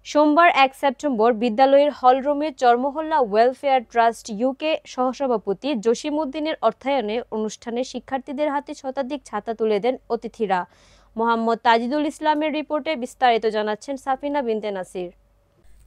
সোমবার ১ সেপ্টেম্বর বিদ্যালয়ের হলরুমে Charmahalla welfare trust UK সহসভাপতি জসিমউদ্দিনের অর্থায়নে অনুষ্ঠানে শিক্ষার্থীদের হাতে শতাধিক ছাতা তুলে দেন অতিথিরা। মোহাম্মদ তাজিদুল ইসলামের রিপোর্টে বিস্তারিত জানাচ্ছেন সাফিনা বিনতে নাসির।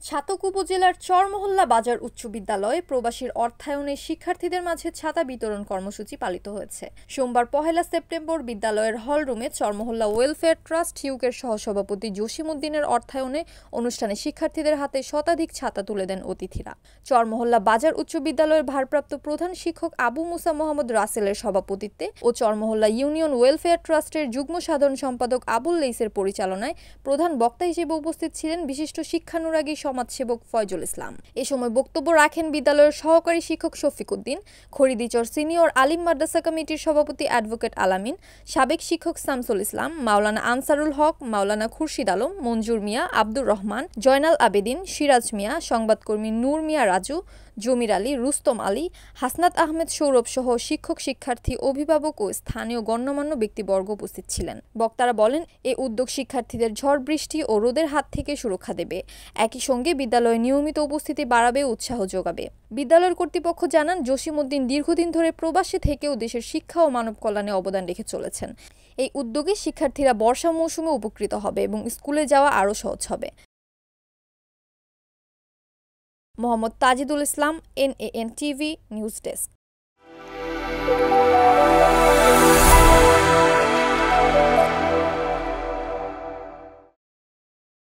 ছাতক উপজেলার চরমহল্লা বাজার উচ্চ বিদ্যালয়ে প্রবাসীর অর্থায়নে শিক্ষার্থীদের মাঝে ছাতা বিতরণ কর্মসূচি পালিত হয়েছে। সোমবার ১ সেপ্টেম্বর বিদ্যালয়ের হলরুমে চরমহল্লা ওয়েলফেয়ার ট্রাস্ট ইউকের সহসভাপতি জসিমউদ্দিনের অর্থায়নে অনুষ্ঠানে শিক্ষার্থীদের হাতে শতাধিক ছাতা তুলে দেন অতিথিরা। চরমহল্লা বাজার উচ্চ বিদ্যালয়ের ভারপ্রাপ্ত প্রধান শিক্ষক আবু মুসা মোহাম্মদ রাসেলের সভাপতিত্বে ও চরমহল্লা ইউনিয়ন ওয়েলফেয়ার ট্রাস্টের যুগ্ম সাধারণ সম্পাদক আবুল লেইসের পরিচালনায় প্রধান বক্তা হিসেবে উপস্থিত ছিলেন বিশিষ্ট শিক্ষানুরাগী সমাজসেবক ফয়জুল ইসলাম। এ সময় বক্তব্য রাখেন বিদ্যালয়ের সহকারী শিক্ষক শফিক উদ্দিন, খরিদিচর সিনিয়র আলিম মাদ্রাসা কমিটির সভাপতি অ্যাডভোকেট আলামিন, সাবেক শিক্ষক শামসুল ইসলাম, মাওলানা আনসারুল হক, মাওলানা খুরশিদ আলম, মঞ্জুর মিয়া, আব্দুর রহমান, জয়নাল আবেদিন, সিরাজ মিয়া, সংবাদকর্মী নূর মিয়া রাজু, জমির আলী, রুস্তম আলী, হাসনাত আহমেদ সৌরভ সহ শিক্ষক, শিক্ষার্থী, অভিভাবক ও স্থানীয় গণ্যমান্য ব্যক্তিবর্গ উপস্থিত ছিলেন। বক্তারা বলেন, এ উদ্যোগ শিক্ষার্থীদের ঝড় বৃষ্টি ও রোদের হাত থেকে সুরক্ষা দেবে, একই সঙ্গে বিদ্যালয়ে নিয়মিত উপস্থিতি বাড়াবে, উৎসাহ যোগাবে। বিদ্যালয়ের কর্তৃপক্ষ জানান, জসিমউদ্দিন দীর্ঘদিন ধরে প্রবাসে থেকেও দেশের শিক্ষা ও মানব কল্যাণে অবদান রেখে চলেছেন। এই উদ্যোগে শিক্ষার্থীরা বর্ষা মৌসুমে উপকৃত হবে এবং স্কুলে যাওয়া আরও সহজ হবে। মোহাম্মদ তাজিদুল ইসলাম, NAN টিভি, নিউজ ডেস্ক।